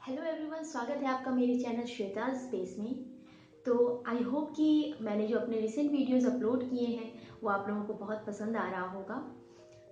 Hello everyone, स्वागत है आपका मेरे चैनल श्वेता स्पेस में। तो आई होप कि मैंने जो अपने रिसेंट वीडियोस अपलोड किए हैं वो आप लोगों को बहुत पसंद आ रहा होगा।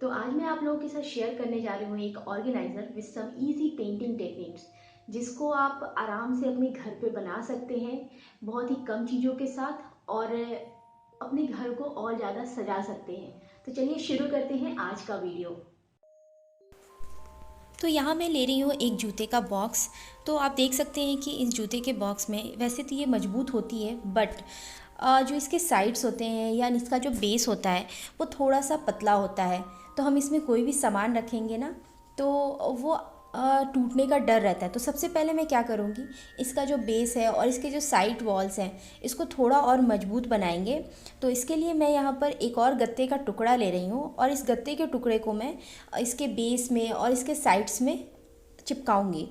तो आज मैं आप लोगों के साथ शेयर करने जा रही हूँ एक organiser with some easy painting techniques, जिसको आप आराम से अपने घर पे बना सकते हैं बहुत ही कम चीज़ों के साथ, और अपने घर को और ज़्यादा सजा सकते हैं। तो चलिए शुरू करते हैं आज का वीडियो। तो यहाँ मैं ले रही हूँ एक जूते का बॉक्स। तो आप देख सकते हैं कि इस जूते के बॉक्स में वैसे तो ये मजबूत होती है, बट जो इसके साइड्स होते हैं या इसका जो बेस होता है वो थोड़ा सा पतला होता है। तो हम इसमें कोई भी सामान रखेंगे ना, तो वो टूटने का डर रहता है। तो सबसे पहले मैं क्या करूँगी, इसका जो बेस है और इसके जो साइड वॉल्स हैं इसको थोड़ा और मजबूत बनाएंगे। तो इसके लिए मैं यहाँ पर एक और गत्ते का टुकड़ा ले रही हूँ और इस गत्ते के टुकड़े को मैं इसके बेस में और इसके साइड्स में चिपकाऊंगी।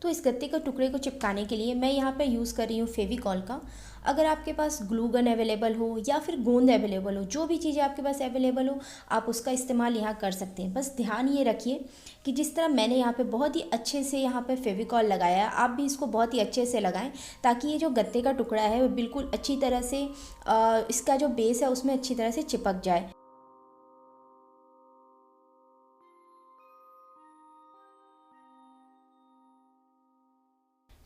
तो इस गत्ते के टुकड़े को चिपकाने के लिए मैं यहाँ पे यूज़ कर रही हूँ फेविकॉल का। अगर आपके पास ग्लू गन अवेलेबल हो या फिर गोंद अवेलेबल हो, जो भी चीज़ें आपके पास अवेलेबल हो, आप उसका इस्तेमाल यहाँ कर सकते हैं। बस ध्यान ये रखिए कि जिस तरह मैंने यहाँ पे बहुत ही अच्छे से यहाँ पे फेविकॉल लगाया है, आप भी इसको बहुत ही अच्छे से लगाएं, ताकि ये जो गत्ते का टुकड़ा है वो बिल्कुल अच्छी तरह से इसका जो बेस है उसमें अच्छी तरह से चिपक जाए।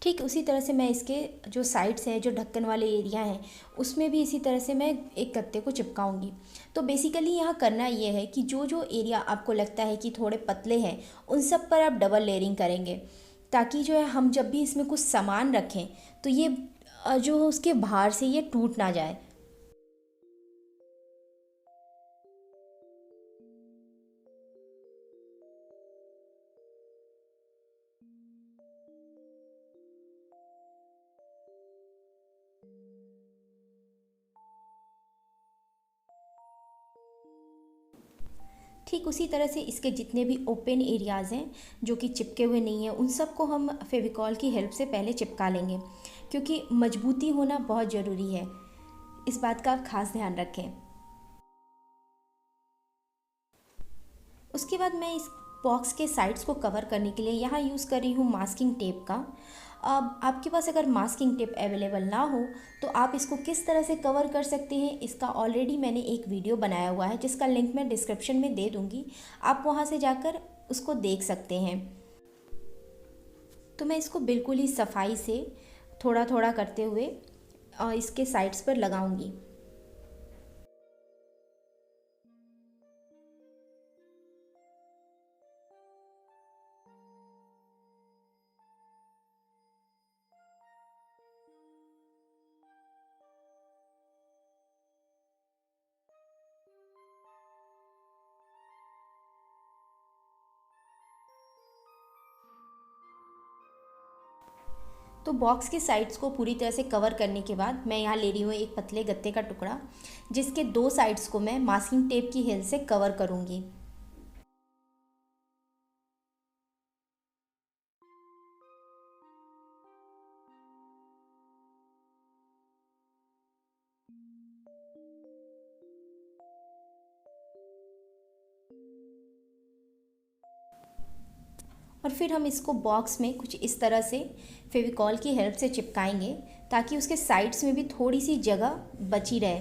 ठीक उसी तरह से मैं इसके जो साइड्स हैं, जो ढक्कन वाले एरिया हैं, उसमें भी इसी तरह से मैं एक गत्ते को चिपकाऊंगी। तो बेसिकली यहाँ करना ये है कि जो जो एरिया आपको लगता है कि थोड़े पतले हैं, उन सब पर आप डबल लेयरिंग करेंगे, ताकि जो है हम जब भी इसमें कुछ सामान रखें तो ये जो उसके बाहर से ये टूट ना जाए। ठीक उसी तरह से इसके जितने भी ओपन एरियाज़ हैं जो कि चिपके हुए नहीं हैं, उन सब को हम फेविकॉल की हेल्प से पहले चिपका लेंगे, क्योंकि मजबूती होना बहुत ज़रूरी है। इस बात का आप खास ध्यान रखें। उसके बाद मैं इस बॉक्स के साइड्स को कवर करने के लिए यहाँ यूज़ कर रही हूँ मास्किंग टेप का। अब आपके पास अगर मास्किंग टेप अवेलेबल ना हो तो आप इसको किस तरह से कवर कर सकते हैं, इसका ऑलरेडी मैंने एक वीडियो बनाया हुआ है, जिसका लिंक मैं डिस्क्रिप्शन में दे दूँगी। आप वहाँ से जाकर उसको देख सकते हैं। तो मैं इसको बिल्कुल ही सफाई से थोड़ा थोड़ा करते हुए इसके साइड्स पर लगाऊंगी। तो बॉक्स के साइड्स को पूरी तरह से कवर करने के बाद मैं यहाँ ले रही हूँ एक पतले गत्ते का टुकड़ा, जिसके दो साइड्स को मैं मास्किंग टेप की हेल्प से कवर करूँगी। और फिर हम इसको बॉक्स में कुछ इस तरह से फेविकॉल की हेल्प से चिपकाएंगे, ताकि उसके साइड्स में भी थोड़ी सी जगह बची रहे,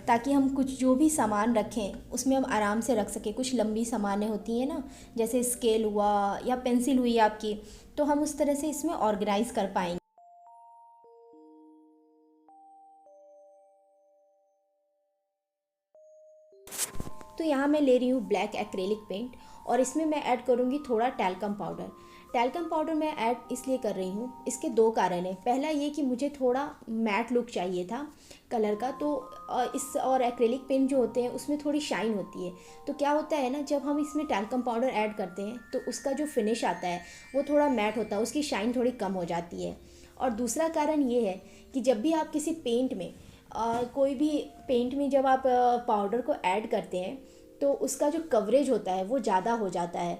ताकि हम कुछ जो भी सामान रखें उसमें हम आराम से रख सकें। कुछ लंबी सामानें होती हैं ना, जैसे स्केल हुआ या पेंसिल हुई आपकी, तो हम उस तरह से इसमें ऑर्गेनाइज कर पाएंगे। तो यहाँ मैं ले रही हूँ ब्लैक एक्रेलिक पेंट, और इसमें मैं ऐड करूँगी थोड़ा टैल्कम पाउडर। टैल्कम पाउडर मैं ऐड इसलिए कर रही हूँ, इसके दो कारण हैं। पहला ये कि मुझे थोड़ा मैट लुक चाहिए था कलर का, तो इस और एक्रेलिक पेंट जो होते हैं उसमें थोड़ी शाइन होती है। तो क्या होता है ना, जब हम इसमें टैल्कम पाउडर ऐड करते हैं तो उसका जो फिनिश आता है वो थोड़ा मैट होता है, उसकी शाइन थोड़ी कम हो जाती है। और दूसरा कारण ये है कि जब भी आप किसी पेंट में कोई भी पेंट में जब आप पाउडर को ऐड करते हैं तो उसका जो कवरेज होता है वो ज़्यादा हो जाता है,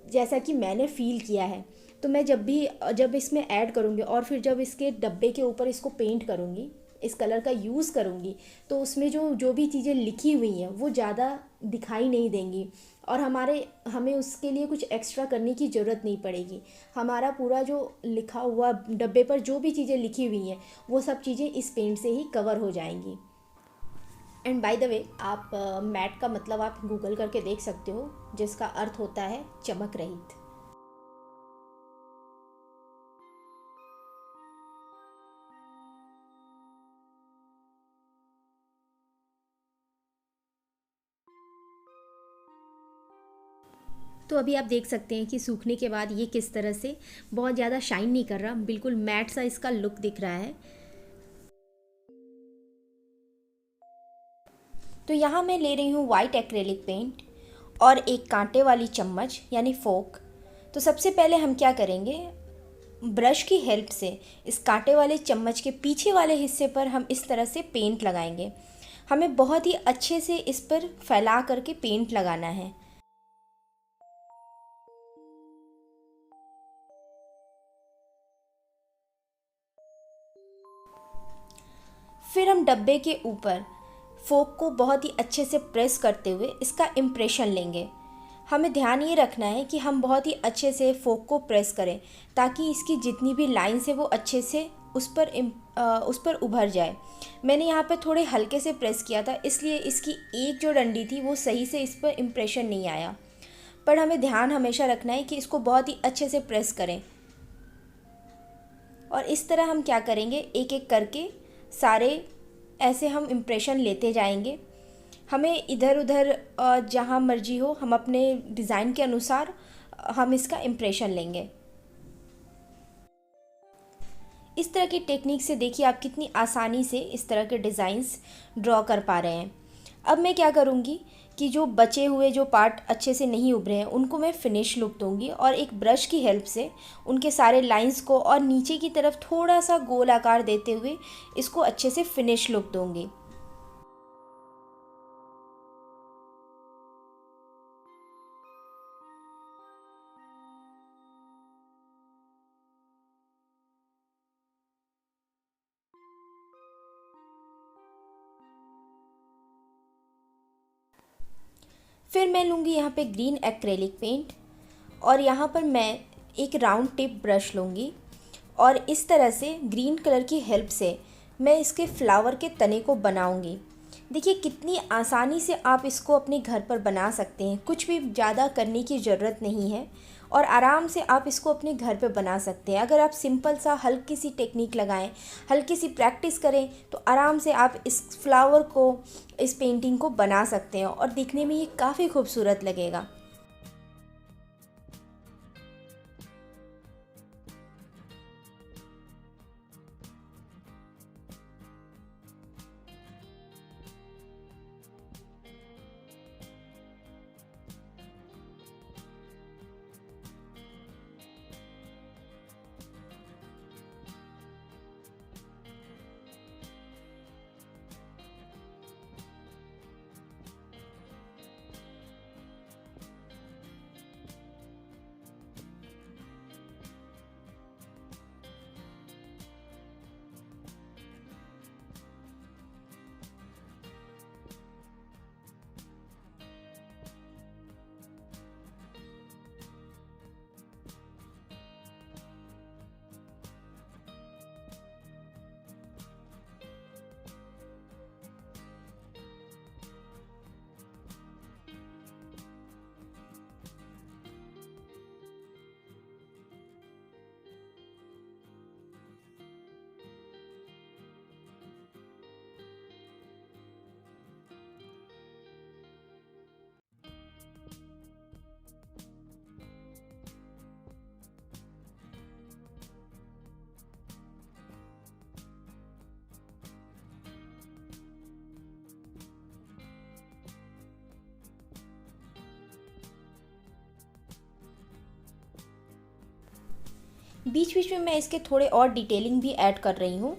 जैसा कि मैंने फ़ील किया है। तो मैं जब इसमें ऐड करूँगी और फिर जब इसके डब्बे के ऊपर इसको पेंट करूँगी, इस कलर का यूज़ करूँगी तो उसमें जो जो भी चीज़ें लिखी हुई हैं वो ज़्यादा दिखाई नहीं देंगी और हमें उसके लिए कुछ एक्स्ट्रा करने की ज़रूरत नहीं पड़ेगी। हमारा पूरा जो लिखा हुआ डब्बे पर जो भी चीज़ें लिखी हुई हैं वो सब चीज़ें इस पेंट से ही कवर हो जाएंगी। एंड बाय द वे, आप मैट का मतलब आप गूगल करके देख सकते हो, जिसका अर्थ होता है चमक रहित। तो अभी आप देख सकते हैं कि सूखने के बाद ये किस तरह से बहुत ज़्यादा शाइन नहीं कर रहा, बिल्कुल मैट सा इसका लुक दिख रहा है। तो यहाँ मैं ले रही हूँ वाइट एक्रेलिक पेंट और एक कांटे वाली चम्मच यानी फोक। तो सबसे पहले हम क्या करेंगे, ब्रश की हेल्प से इस कांटे वाले चम्मच के पीछे वाले हिस्से पर हम इस तरह से पेंट लगाएंगे। हमें बहुत ही अच्छे से इस पर फैला करके पेंट लगाना है। फिर हम डब्बे के ऊपर फोक को बहुत ही अच्छे से प्रेस करते हुए इसका इम्प्रेशन लेंगे। हमें ध्यान ये रखना है कि हम बहुत ही अच्छे से फोक को प्रेस करें ताकि इसकी जितनी भी लाइंस है वो अच्छे से उस पर उभर जाए। मैंने यहाँ पे थोड़े हल्के से प्रेस किया था, इसलिए इसकी एक जो डंडी थी वो सही से इस पर इम्प्रेशन नहीं आया। पर हमें ध्यान हमेशा रखना है कि इसको बहुत ही अच्छे से प्रेस करें। और इस तरह हम क्या करेंगे, एक एक करके सारे ऐसे हम इम्प्रेशन लेते जाएंगे। हमें इधर उधर जहाँ मर्जी हो हम अपने डिज़ाइन के अनुसार हम इसका इम्प्रेशन लेंगे। इस तरह की टेक्निक से देखिए आप कितनी आसानी से इस तरह के डिज़ाइंस ड्रॉ कर पा रहे हैं। अब मैं क्या करूँगी कि जो बचे हुए जो पार्ट अच्छे से नहीं उभरे हैं उनको मैं फिनिश लुक दूँगी और एक ब्रश की हेल्प से उनके सारे लाइंस को और नीचे की तरफ थोड़ा सा गोल आकार देते हुए इसको अच्छे से फिनिश लुक दूँगी। फिर मैं लूँगी यहाँ पे ग्रीन एक्रेलिक पेंट और यहाँ पर मैं एक राउंड टिप ब्रश लूँगी और इस तरह से ग्रीन कलर की हेल्प से मैं इसके फ्लावर के तने को बनाऊँगी। देखिए कितनी आसानी से आप इसको अपने घर पर बना सकते हैं, कुछ भी ज़्यादा करने की ज़रूरत नहीं है और आराम से आप इसको अपने घर पे बना सकते हैं। अगर आप सिंपल सा हल्की सी टेक्निक लगाएं, हल्की सी प्रैक्टिस करें तो आराम से आप इस फ्लावर को, इस पेंटिंग को बना सकते हैं और दिखने में ये काफ़ी खूबसूरत लगेगा। बीच बीच में मैं इसके थोड़े और डिटेलिंग भी ऐड कर रही हूँ।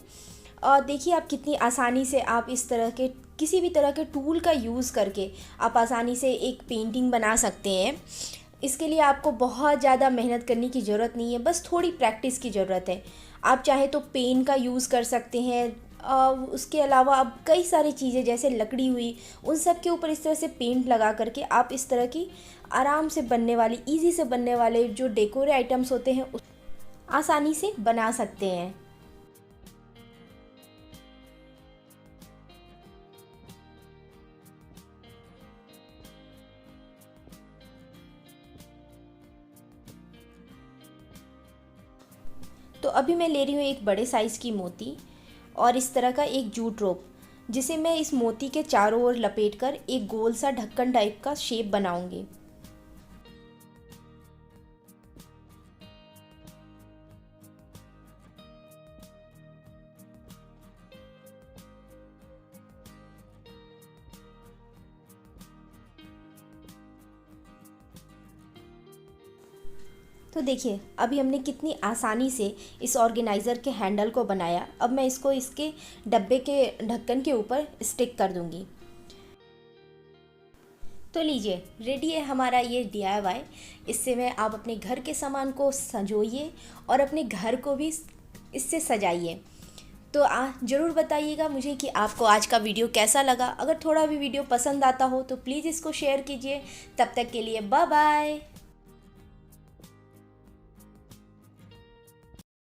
और देखिए आप कितनी आसानी से आप इस तरह के किसी भी तरह के टूल का यूज़ करके आप आसानी से एक पेंटिंग बना सकते हैं। इसके लिए आपको बहुत ज़्यादा मेहनत करने की ज़रूरत नहीं है, बस थोड़ी प्रैक्टिस की ज़रूरत है। आप चाहे तो पेन का यूज़ कर सकते हैं, उसके अलावा अब कई सारी चीज़ें जैसे लकड़ी हुई, उन सब के ऊपर इस तरह से पेंट लगा करके आप इस तरह की आराम से बनने वाली, इजी से बनने वाले जो डेकोर आइटम्स होते हैं आसानी से बना सकते हैं। तो अभी मैं ले रही हूँ एक बड़े साइज़ की मोती और इस तरह का एक जूट रोप, जिसे मैं इस मोती के चारों ओर लपेटकर एक गोल सा ढक्कन टाइप का शेप बनाऊंगी। तो देखिए अभी हमने कितनी आसानी से इस ऑर्गेनाइज़र के हैंडल को बनाया। अब मैं इसको इसके डब्बे के ढक्कन के ऊपर स्टिक कर दूंगी। तो लीजिए रेडी है हमारा ये DIY। इससे में आप अपने घर के सामान को संजोइए और अपने घर को भी इससे सजाइए। तो ज़रूर बताइएगा मुझे कि आपको आज का वीडियो कैसा लगा। अगर थोड़ा भी वीडियो पसंद आता हो तो प्लीज़ इसको शेयर कीजिए। तब तक के लिए बाय बाय।